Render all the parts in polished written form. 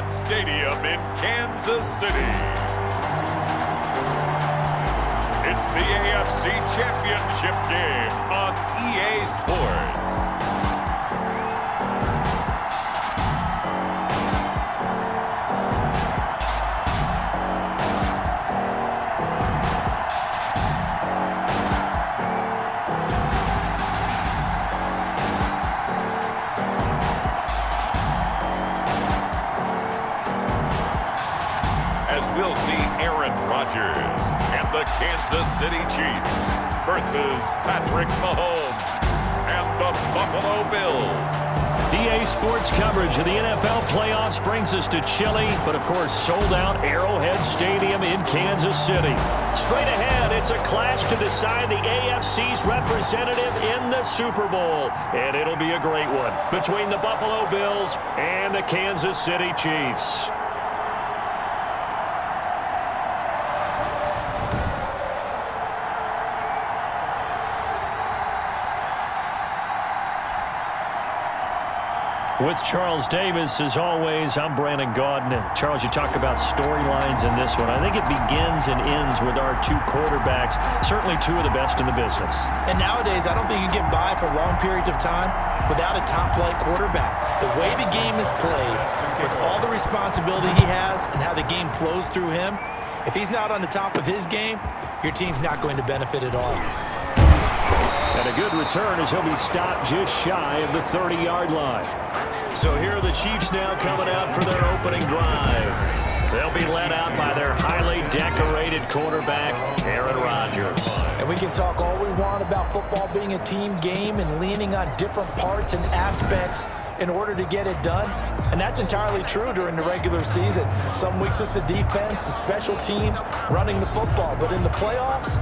Arrowhead Stadium in Kansas City. It's the AFC Championship game on EA Sports. As we'll see Aaron Rodgers and the Kansas City Chiefs versus Patrick Mahomes and the Buffalo Bills. EA Sports coverage of the NFL playoffs brings us to chilly, but of course sold out Arrowhead Stadium in Kansas City. Straight ahead, it's a clash to decide the AFC's representative in the Super Bowl. And it'll be a great one between the Buffalo Bills and the Kansas City Chiefs. With Charles Davis, as always, I'm Brandon Gaudin. Charles, you talk about storylines in this one. I think it begins and ends with our two quarterbacks, certainly two of the best in the business. And nowadays, I don't think you can get by for long periods of time without a top-flight quarterback. The way the game is played, with all the responsibility he has and how the game flows through him, if he's not on the top of his game, your team's not going to benefit at all. And a good return as he'll be stopped just shy of the 30-yard line. So here are the Chiefs now coming out for their opening drive. They'll be led out by their highly decorated quarterback, Aaron Rodgers. And we can talk all we want about football being a team game and leaning on different parts and aspects in order to get it done. And that's entirely true during the regular season. Some weeks it's the defense, the special teams, running the football. But in the playoffs,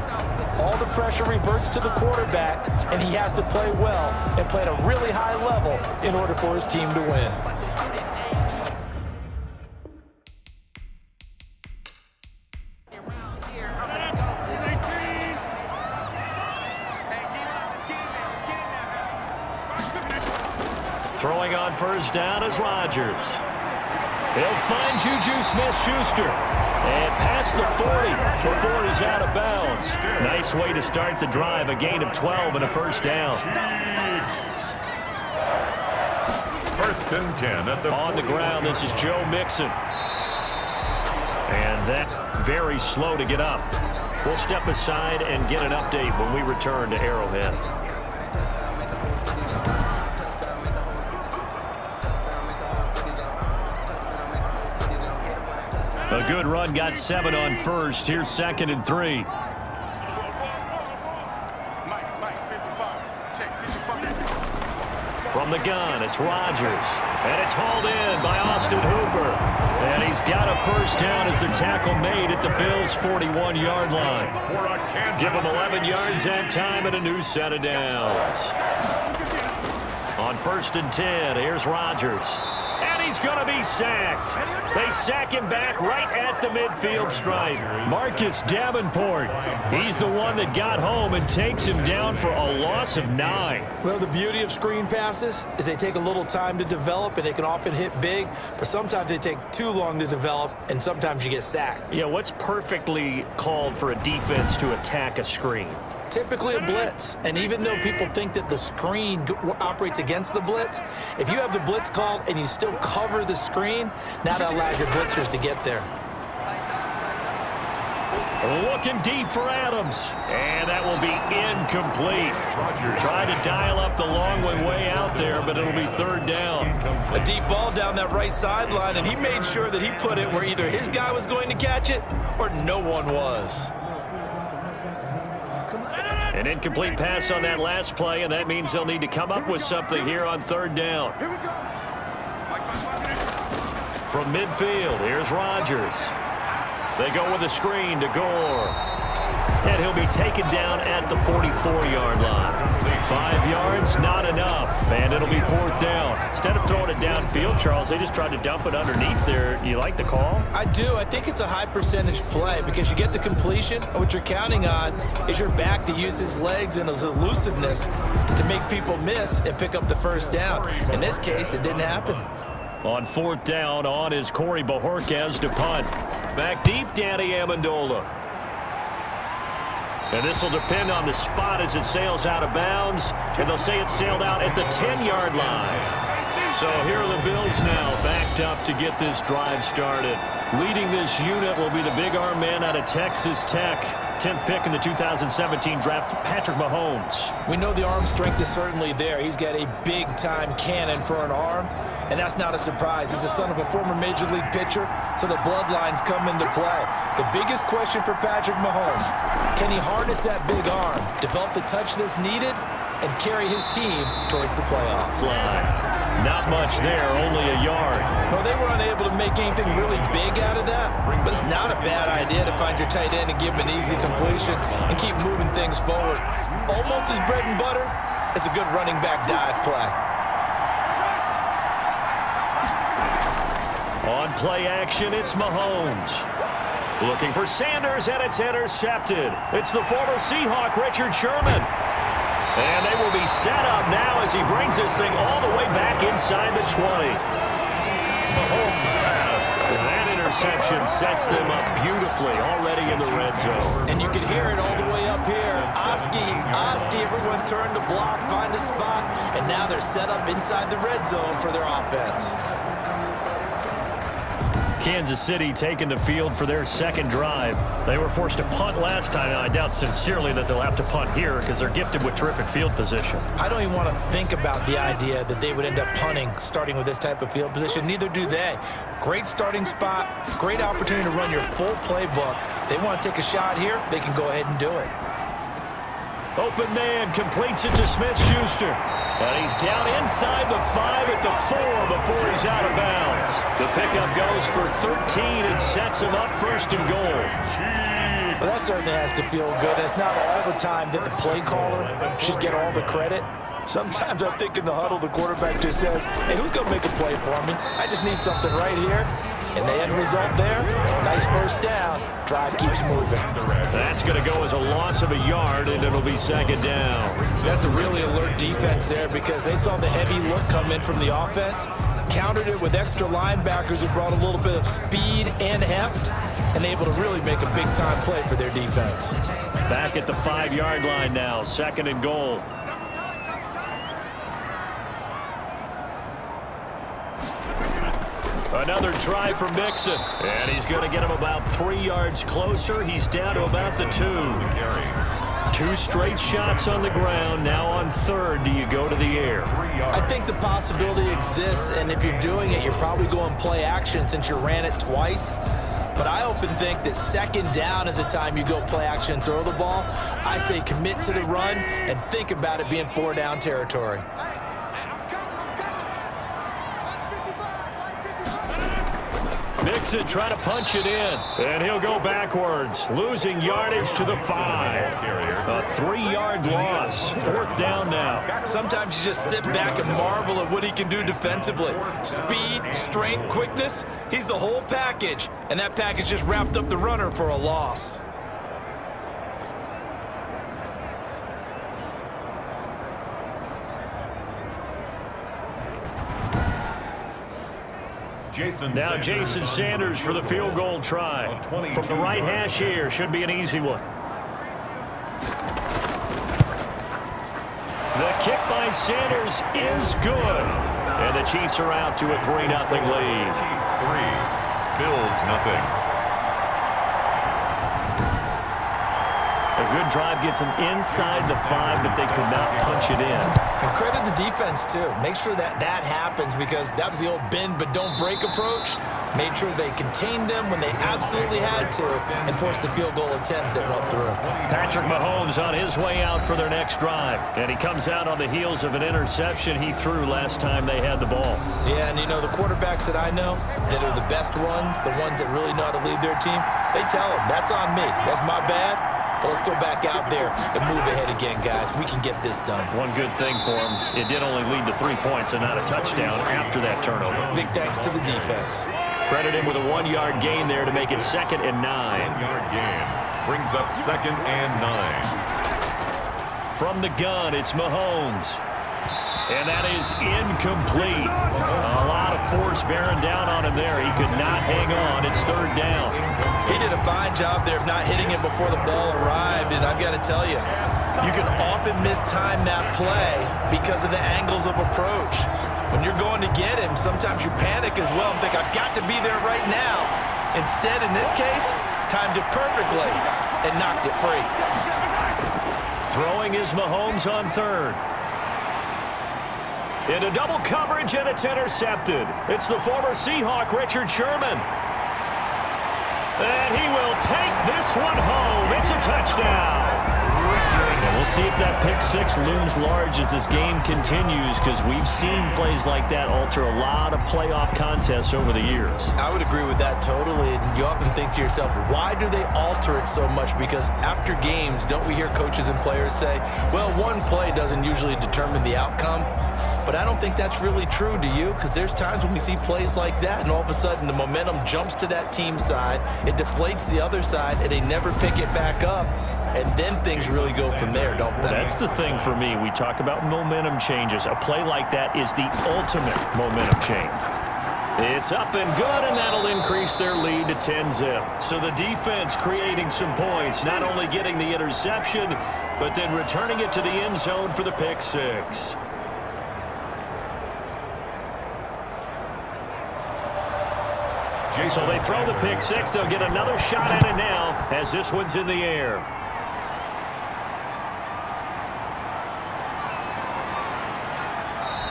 all the pressure reverts to the quarterback, and he has to play well and play at a really high level in order for his team to win. Throwing on first down is Rodgers. He'll find Juju Smith-Schuster. And past the 40 before he's out of bounds. Nice way to start the drive. A gain of 12 and a first down. First and 10 at the on the ground. This is Joe Mixon. And that very slow to get up. We'll step aside and get an update when we return to Arrowhead. A good run, got 7 on first. Here's 2nd and 3. From the gun, it's Rodgers. And it's hauled in by Austin Hooper. And he's got a first down as the tackle made at the Bills' 41-yard line. Give him 11 yards that time and a new set of downs. On 1st and 10, here's Rodgers. And he's going to be sacked. They sack him back right at the midfield stripe. Marcus Davenport. He's the one that got home and takes him down for a loss of 9. Well, the beauty of screen passes is they take a little time to develop, and they can often hit big, but sometimes they take too long to develop, and sometimes you get sacked. Yeah, what's perfectly called for a defense to attack a screen? Typically a blitz, and even though people think that the screen operates against the blitz, if you have the blitz called and you still cover the screen, now that allows your blitzers to get there. Looking deep for Adams, and that will be incomplete. Trying to dial up the long way out there, but it'll be 3rd down. A deep ball down that right sideline, and he made sure that he put it where either his guy was going to catch it or no one was. An incomplete pass on that last play, and that means they'll need to come up with something here on 3rd down. From midfield, here's Rodgers. They go with a screen to Gore. And he'll be taken down at the 44-yard line. 5 yards, not enough, and it'll be 4th down. Instead of throwing it downfield, Charles, they just tried to dump it underneath there. You like the call? I do. I think it's a high percentage play because you get the completion, and what you're counting on is your back to use his legs and his elusiveness to make people miss and pick up the first down. In this case, it didn't happen. On fourth down, on is Corey Bojorquez to punt. Back deep, Danny Amendola. And this will depend on the spot as it sails out of bounds. And they'll say it sailed out at the 10-yard line. So here are the Bills now backed up to get this drive started. Leading this unit will be the big arm man out of Texas Tech. 10th pick in the 2017 draft, Patrick Mahomes. We know the arm strength is certainly there. He's got a big-time cannon for an arm, and that's not a surprise. He's the son of a former Major League pitcher, so the bloodlines come into play. The biggest question for Patrick Mahomes, can he harness that big arm, develop the touch that's needed, and carry his team towards the playoffs? Not much there, only a yard. Well, they were unable to make anything really big out of that, but it's not a bad idea to find your tight end and give him an easy completion and keep moving things forward. Almost as bread and butter as a good running back dive play. On play action, it's Mahomes. Looking for Sanders, and it's intercepted. It's the former Seahawk, Richard Sherman. And they will be set up now as he brings this thing all the way back inside the 20. That interception sets them up beautifully already in the red zone. And you can hear it all the way up here. Oski, everyone turned to block, find a spot, and now they're set up inside the red zone for their offense. Kansas City taking the field for their second drive. They were forced to punt last time. I doubt sincerely that they'll have to punt here because they're gifted with terrific field position. I don't even want to think about the idea that they would end up punting starting with this type of field position. Neither do they. Great starting spot, great opportunity to run your full playbook. If they want to take a shot here, they can go ahead and do it. Open man completes it to Smith-Schuster. And he's down inside the 5 at the 4 before he's out of bounds. The pickup goes for 13 and sets him up first and goal. Well, that certainly has to feel good. It's not all the time that the play caller should get all the credit. Sometimes I think in the huddle, the quarterback just says, hey, who's going to make a play for me? I just need something right here. And the end result there, nice first down. Drive keeps moving. That's going to go as a loss of a yard, and it'll be second down. That's a really alert defense there because they saw the heavy look come in from the offense, countered it with extra linebackers who brought a little bit of speed and heft, and able to really make a big-time play for their defense. Back at the 5-yard line now, second and goal. Another try for Mixon, and he's going to get him about 3 yards closer. He's down to about the 2. 2 straight shots on the ground. Now on third, do you go to the air? I think the possibility exists, and if you're doing it, you're probably going play action since you ran it twice. But I often think that second down is a time you go play action and throw the ball. I say commit to the run and think about it being 4-down territory. Mixon trying to punch it in, and he'll go backwards, losing yardage to the 5. A 3-yard loss, fourth down now. Sometimes you just sit back and marvel at what he can do defensively. Speed, strength, quickness, he's the whole package, and that package just wrapped up the runner for a loss. Now Jason Sanders for the field goal try. From the right hash here, should be an easy one. The kick by Sanders is good. And the Chiefs are out to a 3-0 lead. Chiefs 3, Bills nothing. A good drive gets them inside the 5, but they could not punch it in. And credit the defense, too. Make sure that happens because that was the old bend but don't break approach. Made sure they contained them when they absolutely had to and forced the field goal attempt that went through. Patrick Mahomes on his way out for their next drive. And he comes out on the heels of an interception he threw last time they had the ball. Yeah, and you know, the quarterbacks that I know that are the best ones, the ones that really know how to lead their team, they tell them, that's on me. That's my bad. But let's go back out there and move ahead again, guys. We can get this done. One good thing for him, it did only lead to 3 points and not a touchdown after that turnover. Big thanks to the defense. Credit him with a 1-yard gain there to make it 2nd and 9. 1-yard gain brings up 2nd and 9. From the gun, it's Mahomes. And that is incomplete. A lot of force bearing down on him there. He could not hang on. It's third down. He did a fine job there of not hitting it before the ball arrived, and I've got to tell you, you can often mistime that play because of the angles of approach. When you're going to get him, sometimes you panic as well and think, I've got to be there right now. Instead, in this case, timed it perfectly and knocked it free. Throwing is Mahomes on third. Into double coverage, and it's intercepted. It's the former Seahawk, Richard Sherman. And he will take this one home. It's a touchdown. And we'll see if that pick six looms large as this game continues, because we've seen plays like that alter a lot of playoff contests over the years. I would agree with that totally. And you often think to yourself, why do they alter it so much? Because after games, don't we hear coaches and players say, well, one play doesn't usually determine the outcome? But I don't think that's really true, do you? Because there's times when we see plays like that, and all of a sudden the momentum jumps to that team side, it deflates the other side, and they never pick it back up. And then things really go from there, don't they? That's the thing for me. We talk about momentum changes. A play like that is the ultimate momentum change. It's up and good, and that'll increase their lead to 10-zip. So the defense creating some points, not only getting the interception, but then returning it to the end zone for the pick six. So they throw the pick six. They'll get another shot at it now as this one's in the air.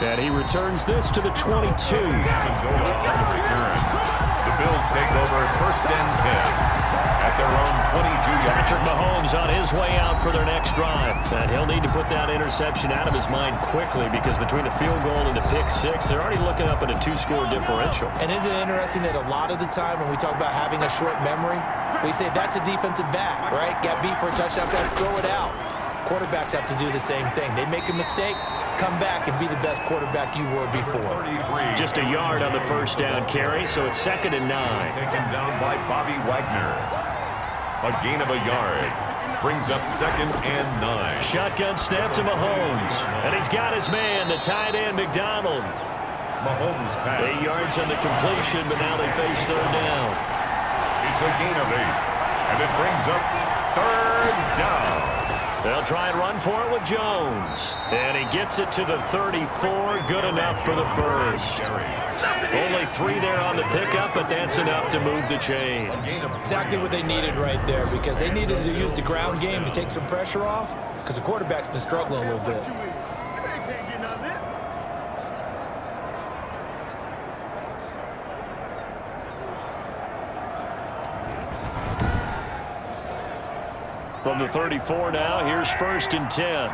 And he returns this to the 22. The Bills take over first and 10 at their own 22-yard. Patrick Mahomes on his way out for their next drive. And he'll need to put that interception out of his mind quickly, because between the field goal and the pick six, they're already looking up at a two-score differential. And isn't it interesting that a lot of the time when we talk about having a short memory, we say that's a defensive back, right? Got beat for a touchdown pass, throw it out. Quarterbacks have to do the same thing. They make a mistake, come back and be the best quarterback you were before. Just a yard on the first down carry, so it's 2nd and 9. Taken down by Bobby Wagner. A gain of a yard. Brings up 2nd and 9. Shotgun snap to Mahomes. And he's got his man, the tight end, McDonald. Mahomes pass. 8 yards on the completion, but now they face third down. It's a gain of 8. And it brings up 3rd down. They'll try and run for it with Jones. And he gets it to the 34. Good enough for the first. Only 3 there on the pickup, but that's enough to move the chains. Exactly what they needed right there, because they needed to use the ground game to take some pressure off, because the quarterback's been struggling a little bit. From the 34 now, here's 1st and 10.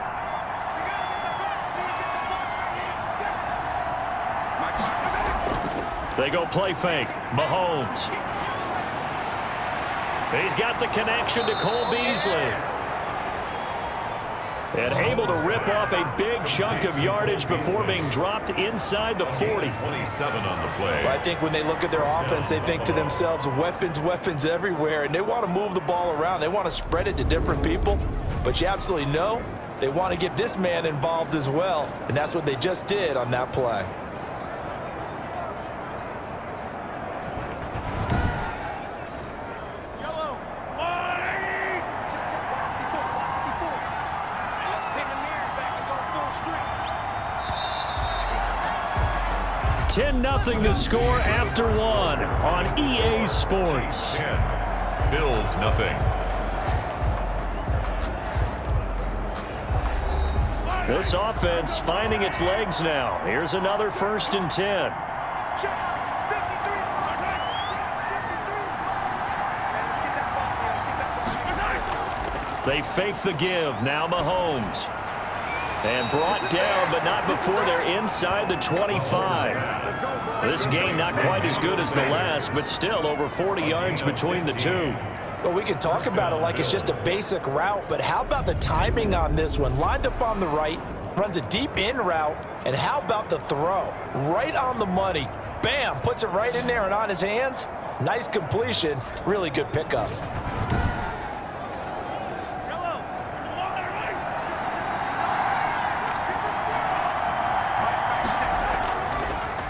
They go play fake. Mahomes. He's got the connection to Cole Beasley. And able to rip off a big chunk of yardage before being dropped inside the 40. 27 on the play. Well, I think when they look at their offense, they think to themselves, weapons, weapons everywhere, and they want to move the ball around. They want to spread it to different people, but you absolutely know they want to get this man involved as well, and that's what they just did on that play. Nothing to score after 1 on EA Sports. 10. Bills nothing. This offense finding its legs now. Here's another 1st and 10. They fake the give. Now Mahomes. And brought down, but not before they're inside the 25. This game not quite as good as the last, but still over 40 yards between the two. Well, we can talk about it like it's just a basic route, but how about the timing on this one? Lined up on the right, runs a deep in route, and how about the throw? Right on the money. Bam, puts it right in there and on his hands. Nice completion, really good pickup.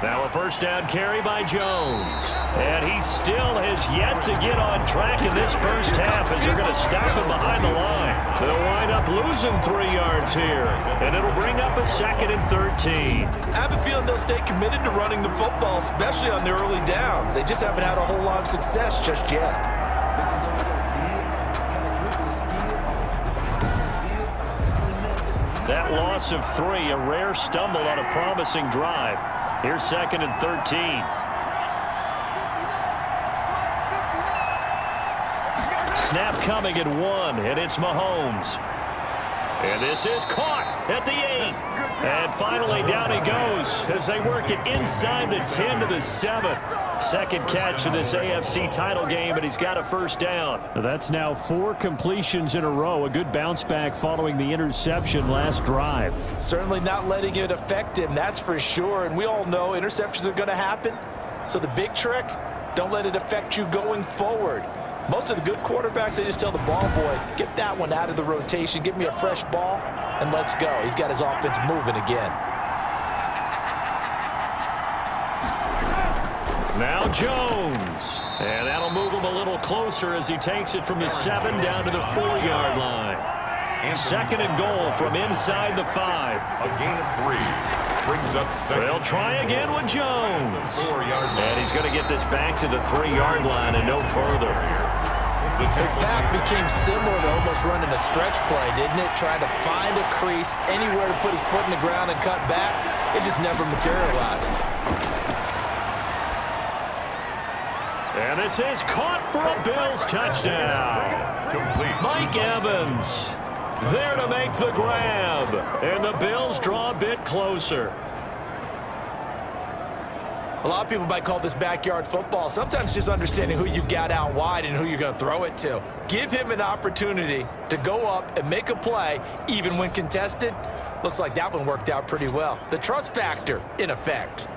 Now a first down carry by Jones. And he still has yet to get on track in this first half as they're going to stop him behind the line. They'll wind up losing 3 yards here. And it'll bring up a 2nd and 13. I have a feeling they'll stay committed to running the football, especially on their early downs. They just haven't had a whole lot of success just yet. That loss of 3, a rare stumble on a promising drive. Here's 2nd and 13. Snap coming at 1, and it's Mahomes. And this is caught at the 8. And finally down he goes as they work it inside the 10 to the 7. Second catch of this AFC title game, and he's got a first down. That's now 4 completions in a row. A good bounce back following the interception last drive. Certainly not letting it affect him, that's for sure. And we all know interceptions are going to happen. So the big trick, don't let it affect you going forward. Most of the good quarterbacks, they just tell the ball boy, get that one out of the rotation, give me a fresh ball, and let's go. He's got his offense moving again. Now Jones. And that'll move him a little closer as he takes it from the 7 down to the 4-yard line. 2nd and goal from inside the 5. A gain of 3. Brings up 2nd. They'll try again with Jones. And he's going to get this back to the 3-yard line and no further. His path became similar to almost running a stretch play, didn't it? Trying to find a crease, anywhere to put his foot in the ground and cut back. It just never materialized. And this is caught for a Bills touchdown. Mike Evans there to make the grab. And the Bills draw a bit closer. A lot of people might call this backyard football. Sometimes just understanding who you've got out wide and who you're going to throw it to. Give him an opportunity to go up and make a play, even when contested. Looks like that one worked out pretty well. The trust factor, in effect.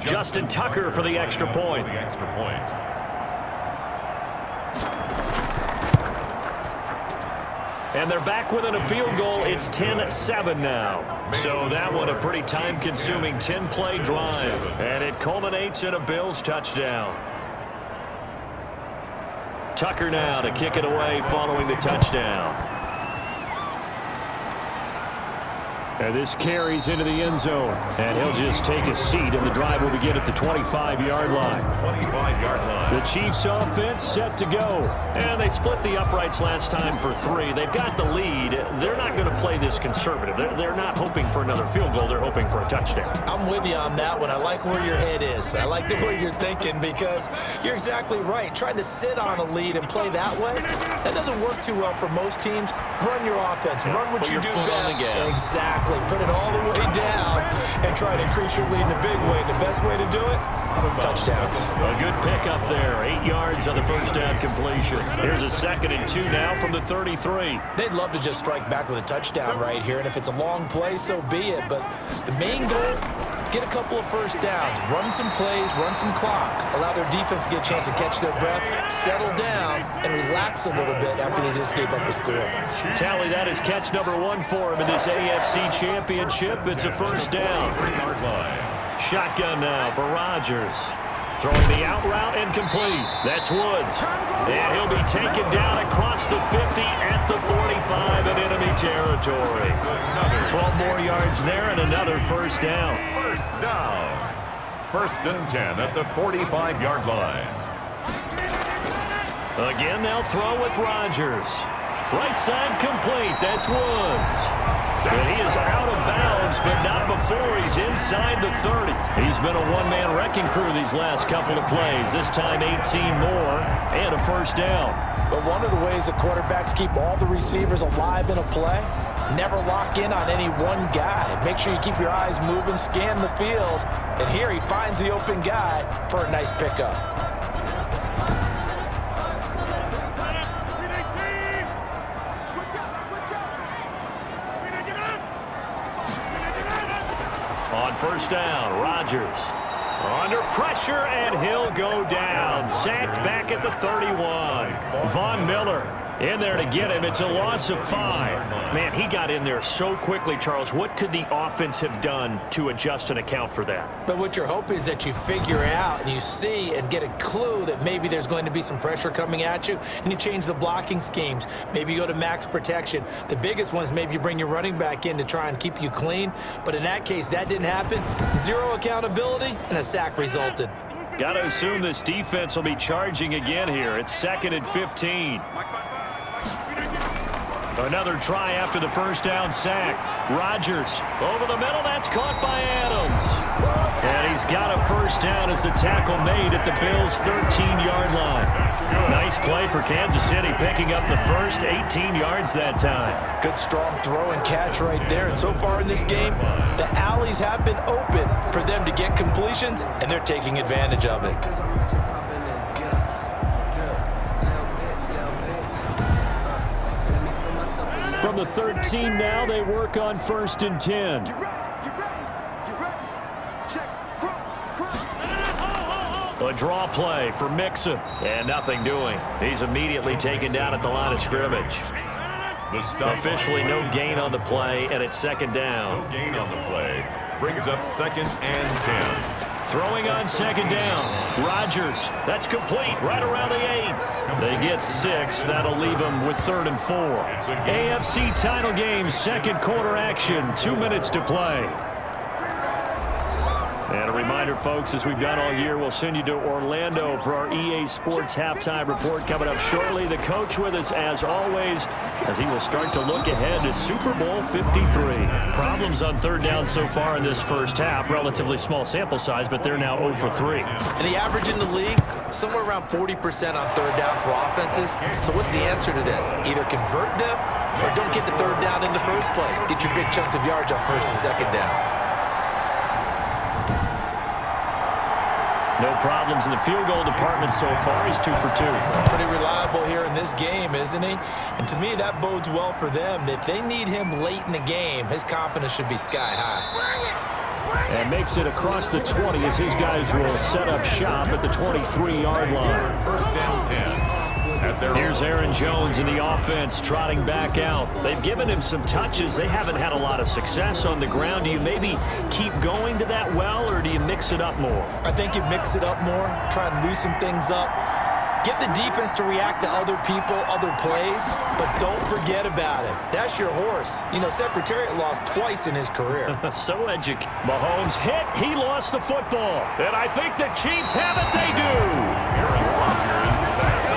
Justin Tucker for the extra point. And they're back within a field goal. It's 10-7 now. So that one a pretty time-consuming 10-play drive. And it culminates in a Bills touchdown. Tucker now to kick it away following the touchdown. And this carries into the end zone. And he'll just take a seat, and the drive will begin at the 25-yard line. 25-yard line. The Chiefs offense set to go. And they split the uprights last time for 3. They've got the lead. They're not going to play this conservative. They're not hoping for another field goal. They're hoping for a touchdown. I'm with you on that one. I like where your head is. I like the way you're thinking because you're exactly right. Trying to sit on a lead and play that way, that doesn't work too well for most teams. Run your offense. Run what you do best. Exactly. Put it all the way down and try to increase your lead in a big way. And the best way to do it, touchdowns. A good pickup there. 8 yards on the first down completion. Here's a 2nd and 2 now from the 33. They'd love to just strike back with a touchdown right here. And if it's a long play, so be it. But the main goal, get a couple of first downs. Run some plays, run some clock. Allow their defense to get a chance to catch their breath, settle down, and relax a little bit after they just gave up a score. Tally, that is catch number 1 for him in this AFC Championship. It's a first down. Shotgun now for Rodgers. Throwing the out route incomplete. That's Woods. And he'll be taken down across the 50 at the 45 in enemy territory. 12 more yards there and another first down. First down. 1st and 10 at the 45-yard line. Again, they'll throw with Rodgers. Right side complete. That's Woods. And he is out of bounds, but not before he's inside the 30. He's been a one-man wrecking crew these last couple of plays. This time 18 more and a first down. But one of the ways that quarterbacks keep all the receivers alive in a play, never lock in on any one guy. Make sure you keep your eyes moving, scan the field. And here he finds the open guy for a nice pickup. On first down, Rodgers under pressure, and he'll go down. Sacked back at the 31. Von Miller In there to get him. It's a loss of 5. Man, he got in there so quickly, Charles. What could the offense have done to adjust and account for that? But what you're hoping is that you figure out and you see and get a clue that maybe there's going to be some pressure coming at you, and you change the blocking schemes. Maybe you go to max protection. The biggest one is maybe you bring your running back in to try and keep you clean. But in that case, that didn't happen. 0 accountability, and a sack resulted. Got to assume this defense will be charging again here. It's 2nd and 15. Another try after the first down sack. Rodgers over the middle. That's caught by Adams. And he's got a first down as the tackle made at the Bills' 13-yard line. Nice play for Kansas City, picking up the first 18 yards that time. Good strong throw and catch right there. And so far in this game, the alleys have been open for them to get completions, and they're taking advantage of it. From the 13 now, they work on 1st and 10. A draw play for Mixon, and nothing doing. He's immediately taken down at the line of scrimmage. Officially no gain on the play, and it's 2nd down. No gain on the play. Brings up 2nd and 10. Throwing on 2nd down. Rodgers. That's complete right around the 8. They get 6. That'll leave them with 3rd and 4. AFC title game, 2nd quarter action. 2 minutes to play. And a reminder, folks, as we've done all year, we'll send you to Orlando for our EA Sports halftime report coming up shortly. The coach with us, as always, as he will start to look ahead to Super Bowl 53. Problems on 3rd down so far in this first half. Relatively small sample size, but they're now 0 for 3. And the average in the league, somewhere around 40% on 3rd down for offenses. So what's the answer to this? Either convert them or don't get the 3rd down in the first place. Get your big chunks of yards on 1st and 2nd down. No problems in the field goal department so far. He's 2 for 2. Pretty reliable here in this game, isn't he? And to me, that bodes well for them. If they need him late in the game, his confidence should be sky high. And makes it across the 20 as his guys will set up shop at the 23-yard line. 1st and 10. Here's Aaron Jones in the offense trotting back out. They've given him some touches. They haven't had a lot of success on the ground. Do you maybe keep going to that well, or do you mix it up more? I think you mix it up more, try and loosen things up. Get the defense to react to other people, other plays, but don't forget about it. That's your horse. You know, Secretariat lost twice in his career. So educated. Mahomes hit. He lost the football. And I think the Chiefs have it. They do. Aaron Rodgers sacked.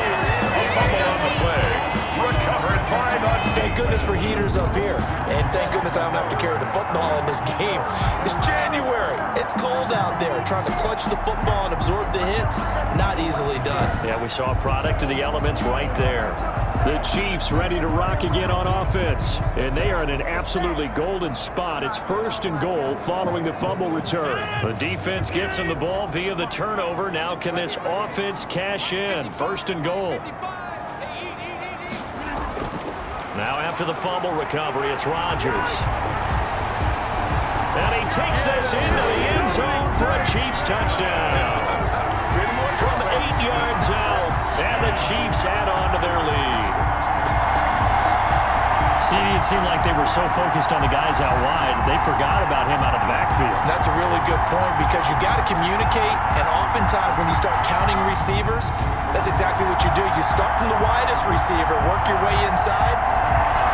Fumble on the play. Recovered by the... Thank goodness for heaters up here. And thank goodness I don't have to carry the football in this game. It's January. It's cold out there. Trying to clutch the football and absorb the hits, not easily done. Yeah, we saw a product of the elements right there. The Chiefs ready to rock again on offense. And they are in an absolutely golden spot. It's 1st and goal following the fumble return. The defense gets them the ball via the turnover. Now can this offense cash in? 1st and goal. Now after the fumble recovery, it's Rodgers. And he takes this into the end zone for a Chiefs touchdown. From 8 yards out, and the Chiefs add on to their lead. CD, it seemed like they were so focused on the guys out wide, they forgot about him out of the backfield. That's a really good point because you've got to communicate, and oftentimes when you start counting receivers, that's exactly what you do. You start from the widest receiver, work your way inside.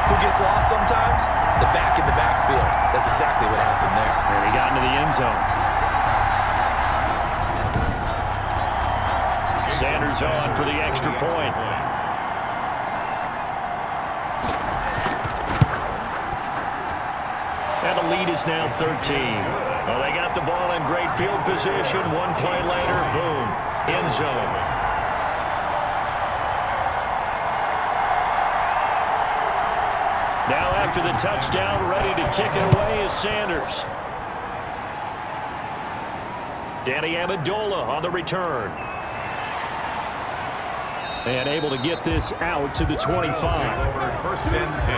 Who gets lost sometimes? The back in the backfield. That's exactly what happened there. And he got into the end zone. Sanders on for the extra point. And the lead is now 13. Well, they got the ball in great field position. One play later, boom, end zone. Now after the touchdown, ready to kick it away is Sanders. Danny Amendola on the return. And able to get this out to the 25. 1st and 10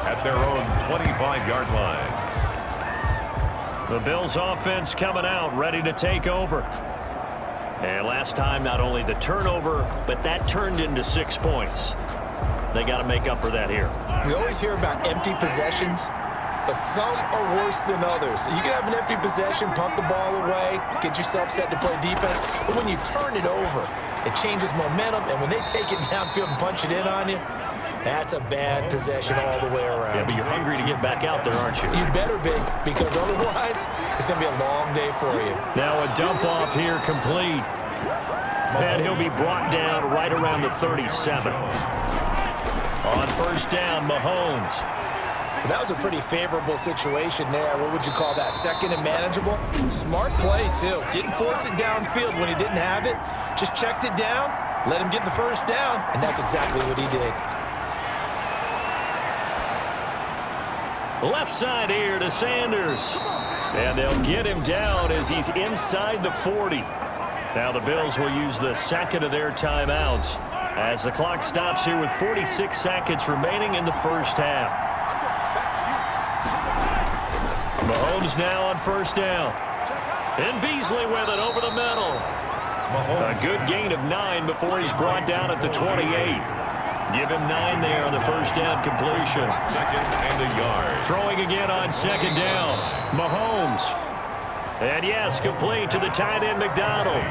at their own 25-yard line. The Bills offense coming out, ready to take over. And last time, not only the turnover, but that turned into 6 points. They got to make up for that here. We always hear about empty possessions, but some are worse than others. You can have an empty possession, punt the ball away, get yourself set to play defense, but when you turn it over, it changes momentum, and when they take it downfield and punch it in on you, that's a bad possession all the way around. Yeah, but you're hungry to get back out there, aren't you? You better be, because otherwise, it's going to be a long day for you. Now a dump off here complete. And he'll be brought down right around the 37. On first down, Mahomes. That was a pretty favorable situation there. What would you call that? Second and manageable? Smart play, too. Didn't force it downfield when he didn't have it. Just checked it down, let him get the first down, and that's exactly what he did. Left side here to Sanders. And they'll get him down as he's inside the 40. Now the Bills will use the second of their timeouts as the clock stops here with 46 seconds remaining in the first half. Mahomes now on first down. And Beasley with it over the middle. A good gain of 9 before he's brought down at the 28. Give him 9 there on the first down completion. Second and a yard. Throwing again on second down. Mahomes. And yes, complete to the tight end McDonald.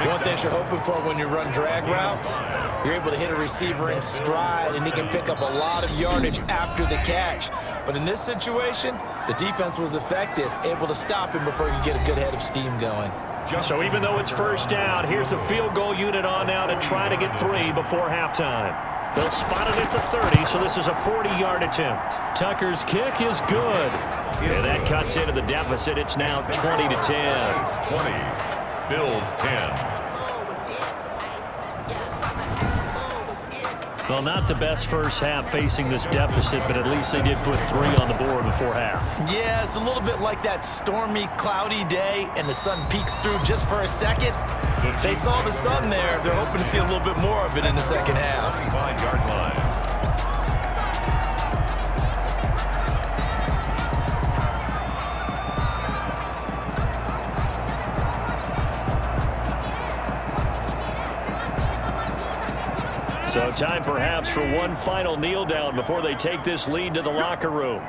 One thing you're hoping for when you run drag routes, you're able to hit a receiver in stride, and he can pick up a lot of yardage after the catch. But in this situation, the defense was effective, able to stop him before he could get a good head of steam going. So even though it's first down, here's the field goal unit on now to try to get 3 before halftime. They'll spot it at the 30, so this is a 40-yard attempt. Tucker's kick is good. And that cuts into the deficit. It's now 20-10. 20. Bills 10. Well, not the best first half facing this deficit, but at least they did put 3 on the board before half. Yeah, it's a little bit like that stormy, cloudy day, and the sun peeks through just for a second. They saw the sun there. They're hoping to see a little bit more of it in the second half. 25-yard line. So time perhaps for one final kneel down before they take this lead to the locker room.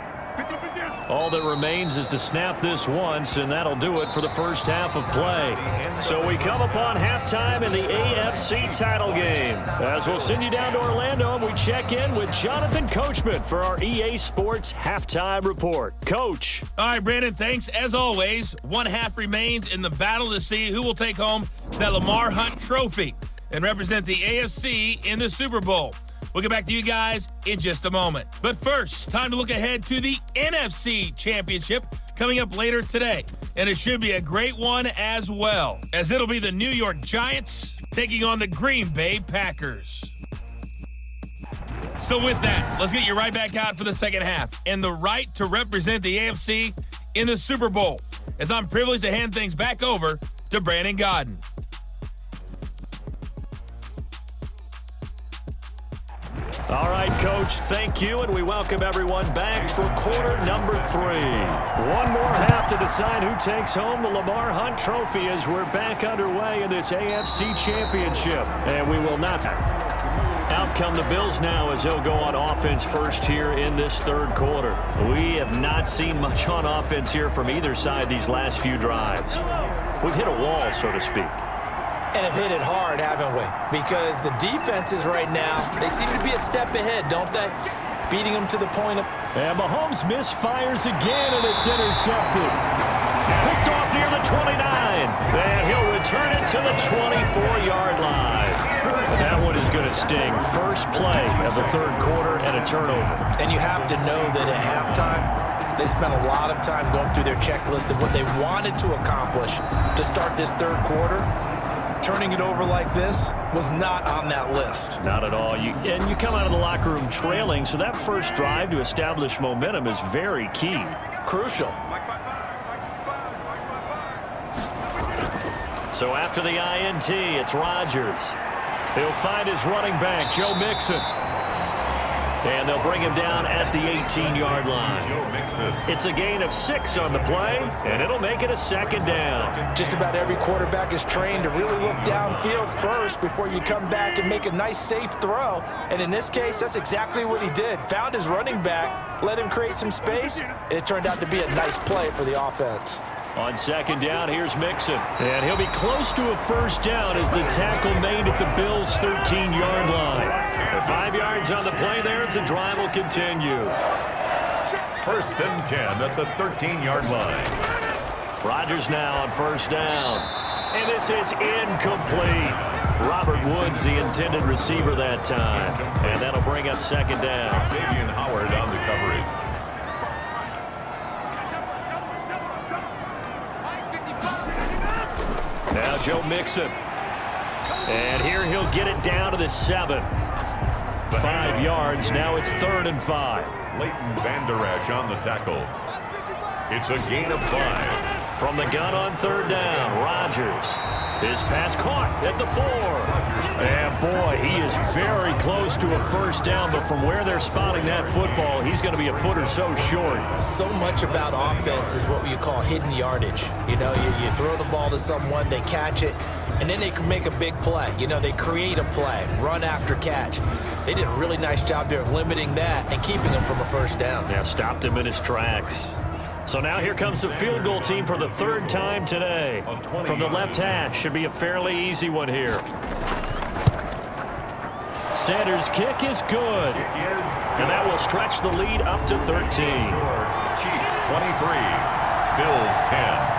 All that remains is to snap this once, and that'll do it for the first half of play. So we come upon halftime in the AFC title game. As we'll send you down to Orlando, and we check in with Jonathan Coachman for our EA Sports Halftime Report. Coach. All right, Brandon, thanks. As always, one half remains in the battle to see who will take home that Lamar Hunt trophy and represent the AFC in the Super Bowl. We'll get back to you guys in just a moment. But first, time to look ahead to the NFC Championship coming up later today. And it should be a great one as well, as it'll be the New York Giants taking on the Green Bay Packers. So with that, let's get you right back out for the second half and the right to represent the AFC in the Super Bowl, as I'm privileged to hand things back over to Brandon Gaudin. All right, Coach, thank you, and we welcome everyone back for quarter number 3. One more half to decide who takes home the Lamar Hunt trophy as we're back underway in this AFC Championship. And we will not. Out come the Bills now as they'll go on offense first here in this third quarter. We have not seen much on offense here from either side these last few drives. We've hit a wall, so to speak. And have hit it hard, haven't we? Because the defenses right now, they seem to be a step ahead, don't they? Beating them to the point of... And Mahomes misfires again, and it's intercepted. Picked off near the 29. And he'll return it to the 24-yard line. And that one is going to sting. First play of the third quarter and a turnover. And you have to know that at halftime, they spent a lot of time going through their checklist of what they wanted to accomplish to start this third quarter. Turning it over like this was not on that list. Not at all. You come out of the locker room trailing, so that first drive to establish momentum is very key. Crucial. So after the INT, it's Rodgers. He'll find his running back, Joe Mixon. And they'll bring him down at the 18-yard line. It's a gain of 6 on the play, and it'll make it a second down. Just about every quarterback is trained to really look downfield first before you come back and make a nice, safe throw. And in this case, that's exactly what he did. Found his running back, let him create some space, and it turned out to be a nice play for the offense. On second down, here's Mixon. And he'll be close to a first down as the tackle made at the Bills' 13-yard line. 5 yards on the play there as the drive will continue. First and 10 at the 13-yard line. Rodgers now on first down. And this is incomplete. Robert Woods, the intended receiver that time. And that'll bring up second down. Xavier Howard on the coverage. Now Joe Mixon. And here he'll get it down to the 7. 5 yards. Now it's 3rd and 5. Leighton Vander Esch on the tackle. It's a gain of 5. From the gun on third down, Rodgers. His pass caught at the 4. And boy, he is very close to a first down, but from where they're spotting that football, he's going to be a foot or so short. So much about offense is what you call hidden yardage. You know, you throw the ball to someone, they catch it, and then they can make a big play. You know, they create a play, run after catch. They did a really nice job there of limiting that and keeping him from a first down. Yeah, stopped him in his tracks. So now here comes the field goal team for the 3rd time today. From the left hash, should be a fairly easy one here. Sanders' kick is good. And that will stretch the lead up to 13. Chiefs 23, Bills 10.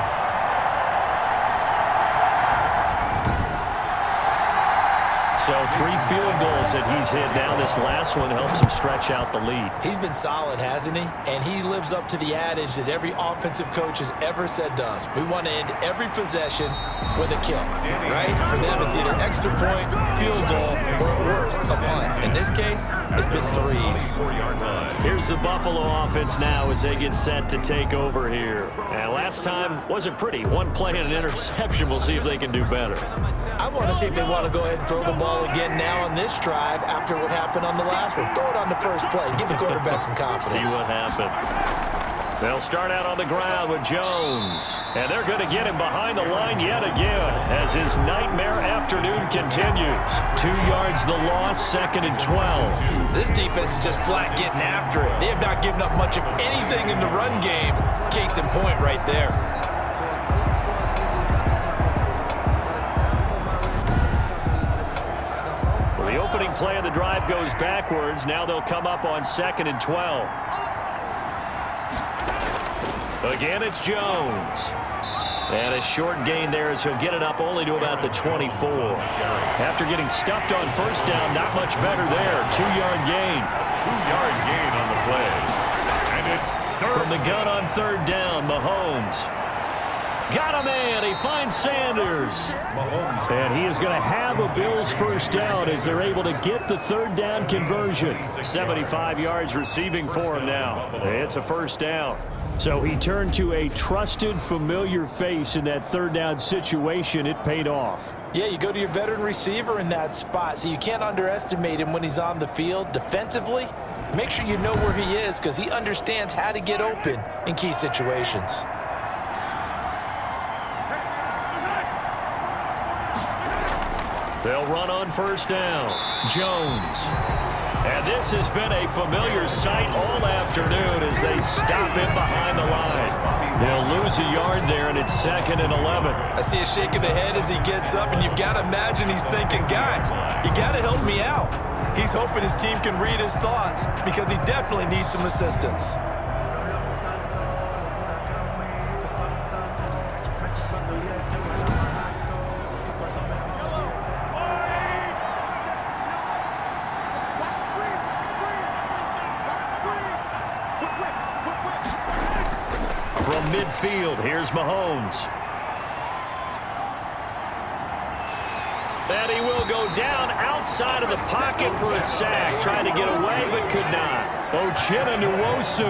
So 3 field goals that he's hit. Now this last one helps him stretch out the lead. He's been solid, hasn't he? And he lives up to the adage that every offensive coach has ever said to us. We want to end every possession with a kick, right? For them, it's either extra point, field goal, or at worst, a punt. In this case, it's been 3s. Here's the Buffalo offense now as they get set to take over here. And last time wasn't pretty. 1 play and an interception. We'll see if they can do better. I want to see if they want to go ahead and throw the ball again now on this drive after what happened on the last one. Throw it on the first play. Give the quarterback some confidence. See what happens. They'll start out on the ground with Jones. And they're going to get him behind the line yet again as his nightmare afternoon continues. 2 yards the loss, 2nd and 12. This defense is just flat getting after it. They have not given up much of anything in the run game. Case in point right there. The opening play of the drive goes backwards. Now they'll come up on 2nd and 12. Again, it's Jones. And a short gain there as he'll get it up only to about the 24. After getting stuffed on first down, not much better there. 2-yard gain. 2-yard gain on the play. And it's 3rd. From the gun on third down, Mahomes. Got a man. He finds Sanders. And he is going to have a Bills first down as they're able to get the 3rd down conversion. 75 yards receiving for him now. It's a first down. So he turned to a trusted, familiar face in that 3rd down situation. It paid off. Yeah, you go to your veteran receiver in that spot, so you can't underestimate him when he's on the field. Defensively, make sure you know where he is because he understands how to get open in key situations. They'll run on first down. Jones. And this has been a familiar sight all afternoon as they stop him behind the line. They'll lose a yard there, and it's 2nd and 11. I see a shake of the head as he gets up, and you've got to imagine he's thinking, guys, you got to help me out. He's hoping his team can read his thoughts because he definitely needs some assistance. From midfield, here's Mahomes. And he will go down outside of the pocket for a sack. Trying to get away, but could not. Uchenna Nwosu.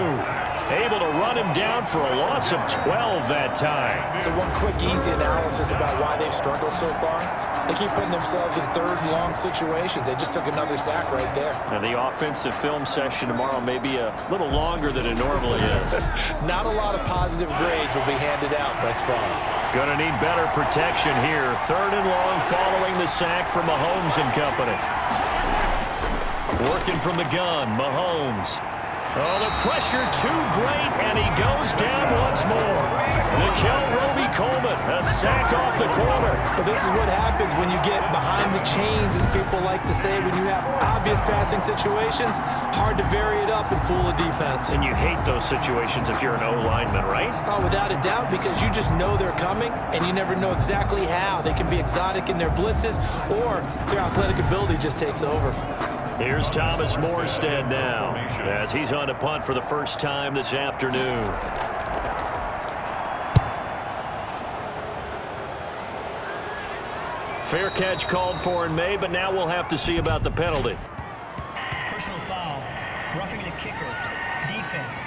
able to run him down for a loss of 12 that time. So one quick, easy analysis about why they've struggled so far. They keep putting themselves in third and long situations. They just took another sack right there. And the offensive film session tomorrow may be a little longer than it normally is. Not a lot of positive grades will be handed out thus far. Gonna need better protection here. Third and long following the sack from Mahomes and company. Working from the gun, Mahomes. Oh, the pressure too great, and he goes down once more. Nickel Roby-Coleman, a sack off the corner. But this is what happens when you get behind the chains, as people like to say. When you have obvious passing situations, hard to vary it up and fool a defense. And you hate those situations if you're an O-lineman, right? Oh, without a doubt, because you just know they're coming, and you never know exactly how. They can be exotic in their blitzes, or their athletic ability just takes over. Here's Thomas Morstead now, as he's on a punt for the first time this afternoon. Fair catch called for and made, but now we'll have to see about the penalty. Personal foul, roughing the kicker, defense.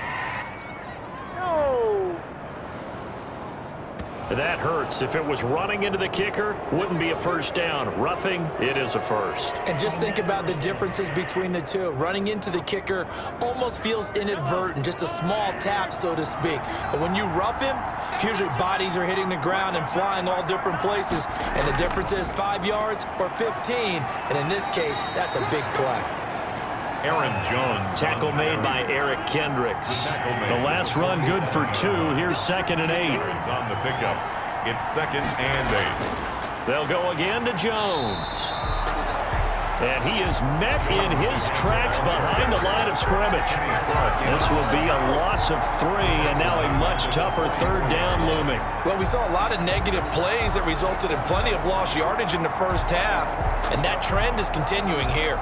That hurts. If it was running into the kicker, wouldn't be a first down. Roughing, it is a first. And just think about the differences between the two. Running into the kicker almost feels inadvertent, just a small tap, so to speak. But when you rough him, usually bodies are hitting the ground and flying all different places. And the difference is 5 yards or 15. And in this case, that's a big play. Aaron Jones. Tackle made by Eric Kendricks. The last run good for 2. Here's 2nd and 8. On the pickup. It's 2nd and 8. They'll go again to Jones. And he is met in his tracks behind the line of scrimmage. This will be a loss of 3, and now a much tougher third down looming. Well, we saw a lot of negative plays that resulted in plenty of lost yardage in the first half, and that trend is continuing here.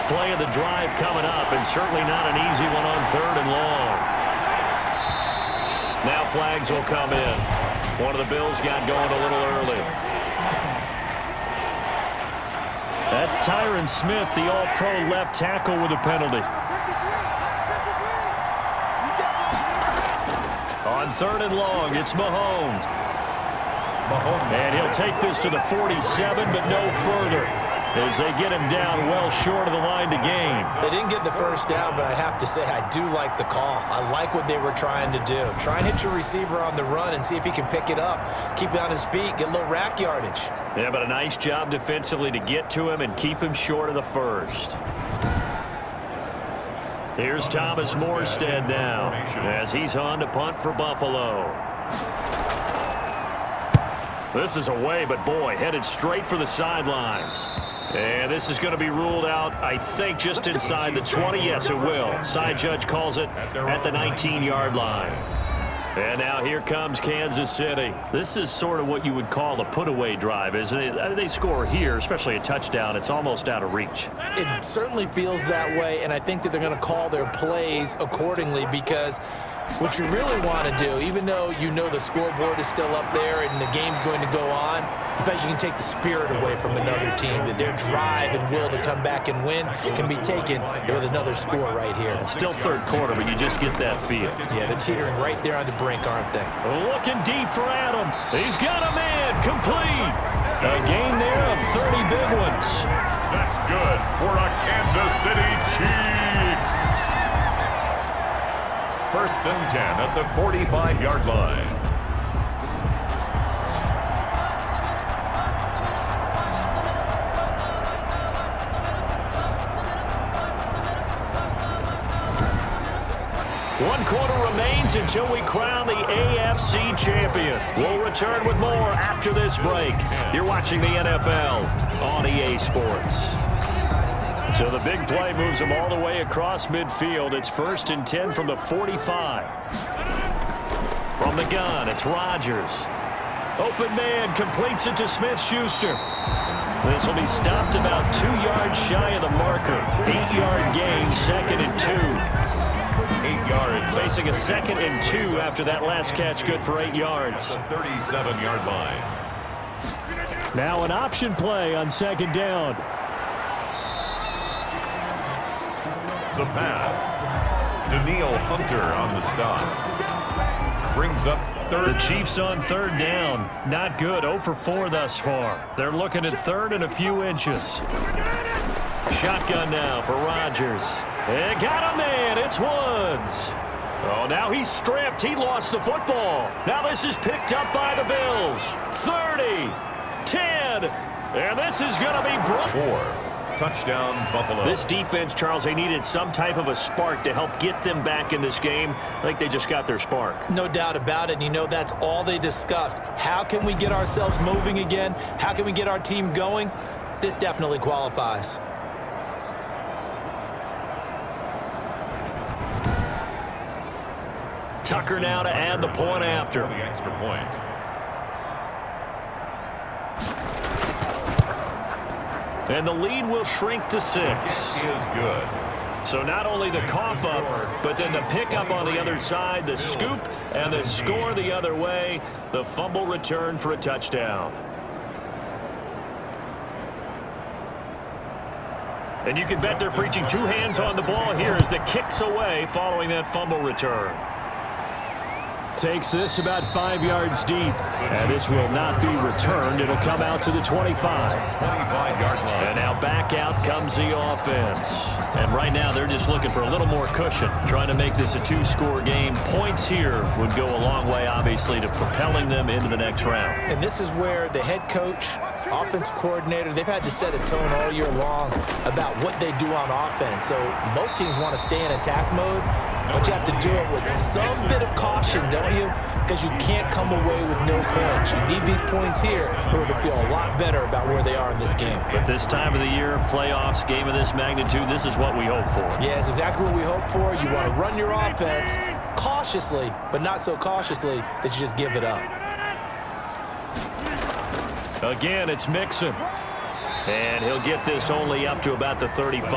Play of the drive coming up, and certainly not an easy one on 3rd and long. Now flags will come in. One of the Bills got going a little early. That's Tyron Smith, the all-pro left tackle, with a penalty. On 3rd and long, it's Mahomes. And he'll take this to the 47, but no further, as they get him down well short of the line to gain. They didn't get the first down, but I have to say I do like the call. I like what they were trying to do. Try and hit your receiver on the run and see if he can pick it up. Keep it on his feet, get a little rack yardage. Yeah, but a nice job defensively to get to him and keep him short of the first. Here's Thomas Morstead now, as he's on to punt for Buffalo. This is away, but boy, headed straight for the sidelines. And this is going to be ruled out, I think, just inside the 20. Yes, it will. Side judge calls it at the 19-yard line. And now here comes Kansas City. This is sort of what you would call a put-away drive, isn't it? They score here, especially a touchdown. It's almost out of reach. It certainly feels that way, and I think that they're going to call their plays accordingly, because what you really want to do, even though you know the scoreboard is still up there and the game's going to go on, in fact, you can take the spirit away from another team, that their drive and will to come back and win can be taken with another score right here. It's still 3rd quarter, but you just get that feel. Yeah, they're teetering right there on the brink, aren't they? Looking deep for Adam. He's got a man. Complete. A gain there of 30 big ones. That's good for a Kansas City Chiefs. 1st and 10 at the 45-yard line. One quarter remains until we crown the AFC champion. We'll return with more after this break. You're watching the NFL on EA Sports. So the big play moves them all the way across midfield. It's 1st and 10 from the 45. From the gun, it's Rodgers. Open man completes it to Smith-Schuster. This will be stopped about 2 yards shy of the marker. 8-yard gain, 2nd and 2. 8 yards. Facing a 2nd and 2 after that last catch, good for 8 yards. At the 37-yard line. Now an option play on 2nd down. The pass. Danielle Hunter on the stop. Brings up third. The Chiefs on 3rd down. Not good. 0 for 4 thus far. They're looking at 3rd and a few inches. Shotgun now for Rodgers. They got a man. It's Woods. Oh, now he's stripped. He lost the football. Now this is picked up by the Bills. 30, 10, and this is going to be brought. 4. Touchdown, Buffalo. This defense, Charles, they needed some type of a spark to help get them back in this game. I think they just got their spark. No doubt about it. You know, that's all they discussed. How can we get ourselves moving again? How can we get our team going? This definitely qualifies. Tucker now to add the point after. The extra point. And the lead will shrink to 6. Is good. So not only the cough up, but then the pickup on the other side, the scoop, and the score the other way, the fumble return for a touchdown. And you can bet they're preaching 2 hands on the ball here as the kick's away following that fumble return. Takes this about 5 yards deep, and this will not be returned. It'll come out to the 25. 25-yard line. And now back out comes the offense. And right now they're just looking for a little more cushion, trying to make this a 2-score game. Points here would go a long way, obviously, to propelling them into the next round. And this is where the head coach, offensive coordinator, they've had to set a tone all year long about what they do on offense. So most teams want to stay in attack mode, but you have to do it with some bit of caution, don't you? Because you can't come away with no points. You need these points here in order to feel a lot better about where they are in this game. But this time of the year, playoffs, game of this magnitude, this is what we hope for. Yeah, it's exactly what we hope for. You want to run your offense cautiously, but not so cautiously that you just give it up. Again, it's Mixon. And he'll get this only up to about the 35.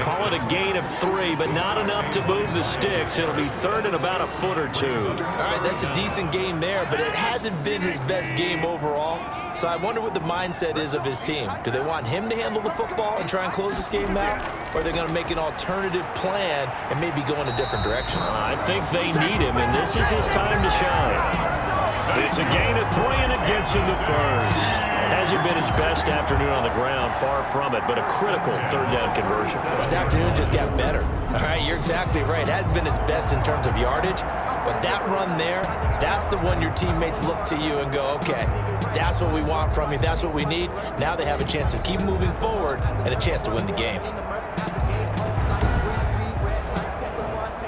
Call it a gain of 3, but not enough to move the sticks. It'll be 3rd and about a foot or 2. All right, that's a decent game there, but it hasn't been his best game overall. So I wonder what the mindset is of his team. Do they want him to handle the football and try and close this game out? Or are they going to make an alternative plan and maybe go in a different direction? I think they need him, and this is his time to shine. It's a gain of 3, and it gets him the first. Hasn't been his best afternoon on the ground, far from it, but a critical 3rd down conversion. This afternoon just got better. All right, you're exactly right. It hasn't been his best in terms of yardage, but that run there, that's the one your teammates look to you and go, okay, that's what we want from you. That's what we need. Now they have a chance to keep moving forward and a chance to win the game.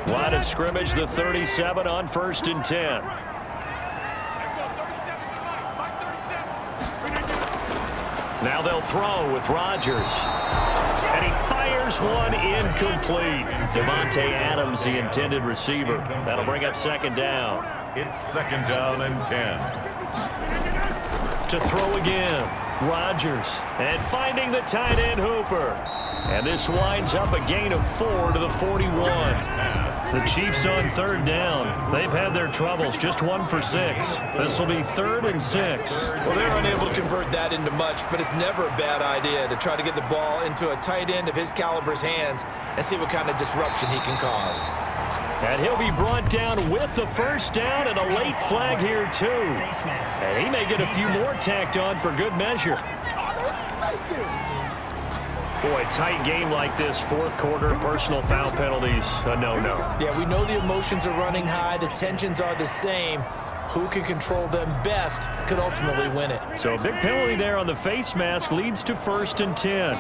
Line of scrimmage, the 37 on 1st and 10. Now they'll throw with Rodgers. And he fires one incomplete. Devontae Adams, the intended receiver. That'll bring up 2nd down. It's 2nd down and 10. To throw again. Rodgers. And finding the tight end Hooper. And this winds up a gain of 4 to the 41. The Chiefs on 3rd down. They've had their troubles, just 1 for 6. This will be 3rd and 6. Well, they're unable to convert that into much, but it's never a bad idea to try to get the ball into a tight end of his caliber's hands and see what kind of disruption he can cause. And he'll be brought down with the 1st down and a late flag here, too. And he may get a few more tacked on for good measure. Boy, tight game like this, 4th quarter, personal foul penalties, a no-no. Yeah, we know the emotions are running high. The tensions are the same. Who can control them best could ultimately win it. So a big penalty there on the face mask leads to 1st and 10.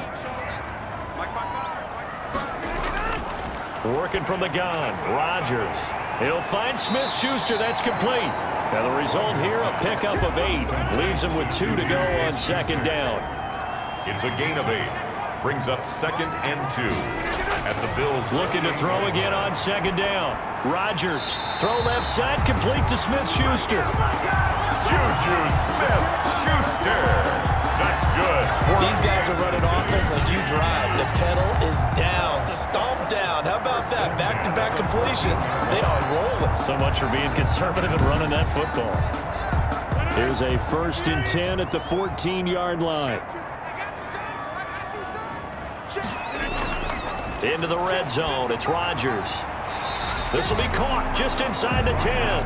Working from the gun, Rodgers. He'll find Smith-Schuster. That's complete. Now the result here, a pickup of 8. Leaves him with 2 to go on 2nd down. It's a gain of 8. Brings up 2nd and 2. At the Bills. Looking to throw again on 2nd down. Rodgers. Throw left side, complete to Smith-Schuster. Juju Smith-Schuster That's good. These guys are running offense like you drive. The pedal is down, stomp down. How about that? Back-to-back completions. They are rolling. So much for being conservative and running that football. Here's a 1st and 10 at the 14-yard line. Into the red zone. It's Rodgers. This will be caught just inside the 10.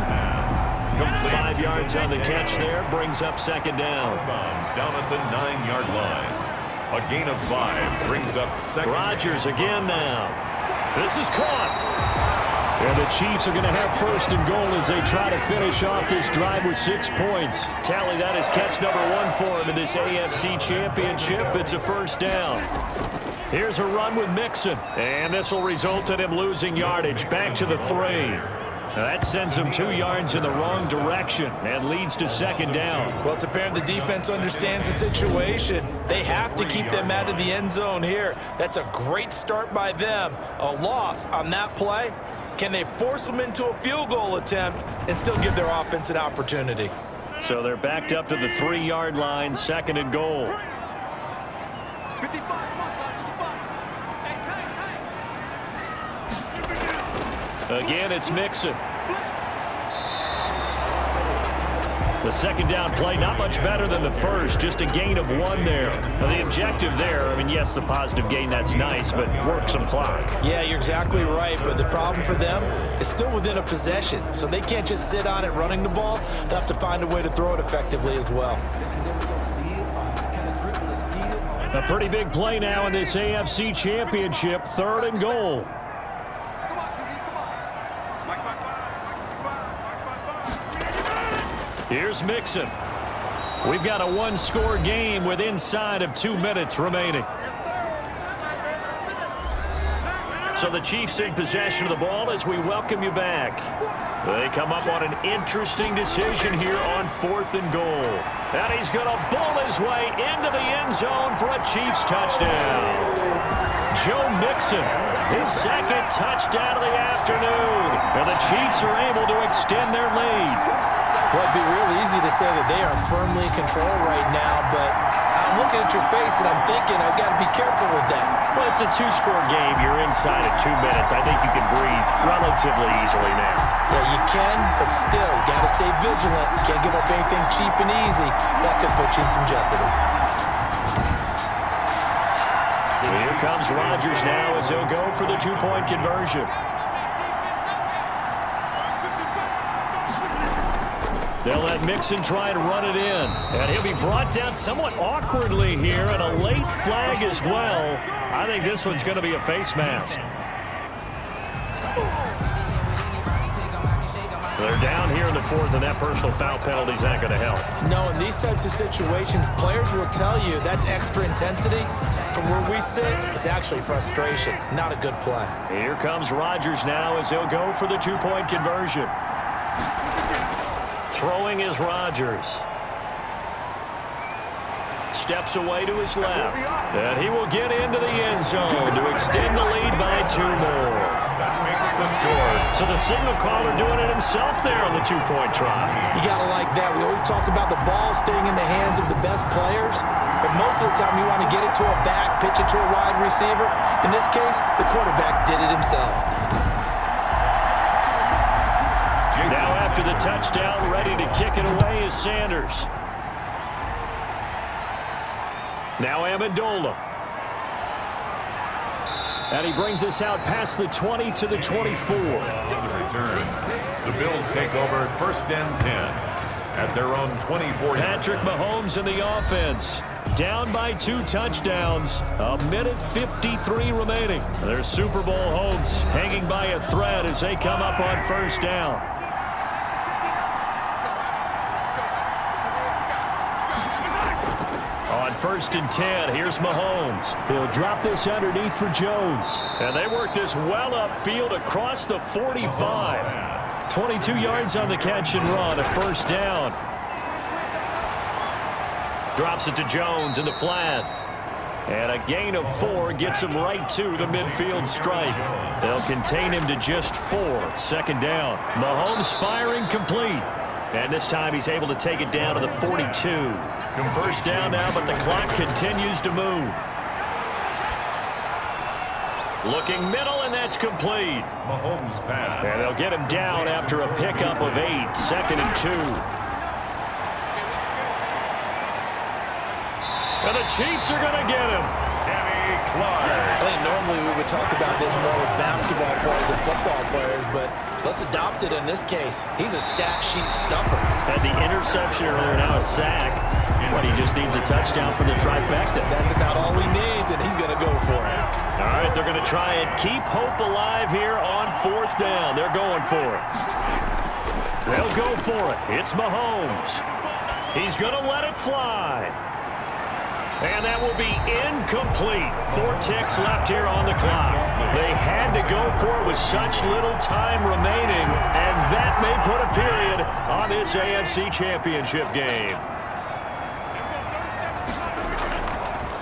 5 yards on the catch there. Brings up 2nd down. Down at the 9-yard line. A gain of 5 brings up 2nd. Rodgers again now. This is caught. And the Chiefs are going to have 1st and goal as they try to finish off this drive with 6 points. Tally, that is catch number 1 for him in this AFC Championship. It's a 1st down. Here's a run with Mixon. And this will result in him losing yardage. Back to the 3. That sends him 2 yards in the wrong direction and leads to 2nd down. Well, it's apparent the defense understands the situation. They have to keep them out of the end zone here. That's a great start by them. A loss on that play. Can they force them into a field goal attempt and still give their offense an opportunity? So they're backed up to the 3-yard line, 2nd and goal. Again, it's Mixon. The 2nd down play, not much better than the first, just a gain of 1 there. Now, the objective there, I mean, yes, the positive gain, that's nice, but work some clock. Yeah, you're exactly right, but the problem for them is still within a possession, so they can't just sit on it running the ball. They'll have to find a way to throw it effectively as well. A pretty big play now in this AFC Championship, 3rd and goal. Here's Mixon. We've got a 1-score game with inside of 2 minutes remaining. So the Chiefs in possession of the ball as we welcome you back. They come up on an interesting decision here on 4th and goal. And he's going to bull his way into the end zone for a Chiefs touchdown. Joe Mixon, his 2nd touchdown of the afternoon. And the Chiefs are able to extend their lead. Well, it'd be real easy to say that they are firmly in control right now, but I'm looking at your face and I'm thinking I've got to be careful with that. Well, it's a 2-score game. You're inside of 2 minutes. I think you can breathe relatively easily now. Yeah, you can, but still, you got to stay vigilant. Can't give up anything cheap and easy. That could put you in some jeopardy. Here comes Rodgers now as he'll go for the 2-point conversion. They'll let Mixon try and run it in. And he'll be brought down somewhat awkwardly here, and a late flag as well. I think this one's going to be a face mask. They're down here in the 4th, and that personal foul penalty's not going to help. No, in these types of situations, players will tell you that's extra intensity. From where we sit, it's actually frustration. Not a good play. Here comes Rodgers now as he'll go for the 2-point conversion. Throwing is Rodgers. Steps away to his left. And he will get into the end zone to extend the lead by 2 more. That makes the score. So the signal caller doing it himself there on the 2-point try. You got to like that. We always talk about the ball staying in the hands of the best players, but most of the time you want to get it to a back, pitch it to a wide receiver. In this case, the quarterback did it himself. Now after the touchdown, ready to kick it away is Sanders. Now Amendola. And he brings us out past the 20 to the 24. On the return, the Bills take over 1st and 10 at their own 24. Patrick Mahomes in the offense. Down by 2 touchdowns. 1:53 remaining. Their Super Bowl hopes hanging by a thread as they come up on 1st down. On 1st and 10, here's Mahomes. He'll drop this underneath for Jones. And they work this well upfield across the 45. 22 yards on the catch and run, a 1st down. Drops it to Jones in the flat. And a gain of 4 gets him right to the midfield stripe. They'll contain him to just 4. 2nd down. Mahomes firing complete. And this time he's able to take it down to the 42. First down now, but the clock continues to move. Looking middle, and that's complete. Mahomes pass. And they'll get him down after a pickup of 8, 2nd and 2. And the Chiefs are going to get him. I think normally we would talk about this more with basketball players and football players, but let's adopt it in this case. He's a stat sheet stuffer. Had the interception earlier, now a sack. But he just needs a touchdown for the trifecta. That's about all he needs, and he's going to go for it. All right, they're going to try and keep hope alive here on 4th down. They're going for it. They'll go for it. It's Mahomes. He's going to let it fly. And that will be incomplete. 4 ticks left here on the clock. They had to go for it with such little time remaining, and that may put a period on this AFC Championship game.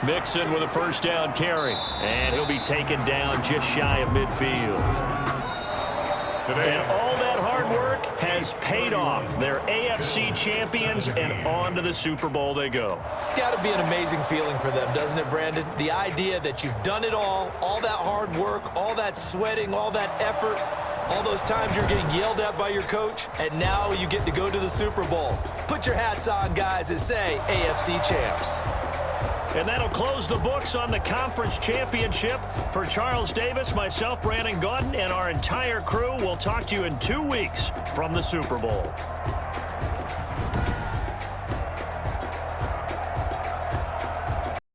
Mixon with a first down carry, and he'll be taken down just shy of midfield. And all that hard work has paid off. They're AFC champions, and on to the Super Bowl they go. It's got to be an amazing feeling for them, doesn't it, Brandon? The idea that you've done it all that hard work, all that sweating, all that effort, all those times you're getting yelled at by your coach, and now you get to go to the Super Bowl. Put your hats on, guys, and say AFC champs. And that'll close the books on the conference championship. For Charles Davis, myself, Brandon Gaudin, and our entire crew, we'll talk to you in 2 weeks from the Super Bowl.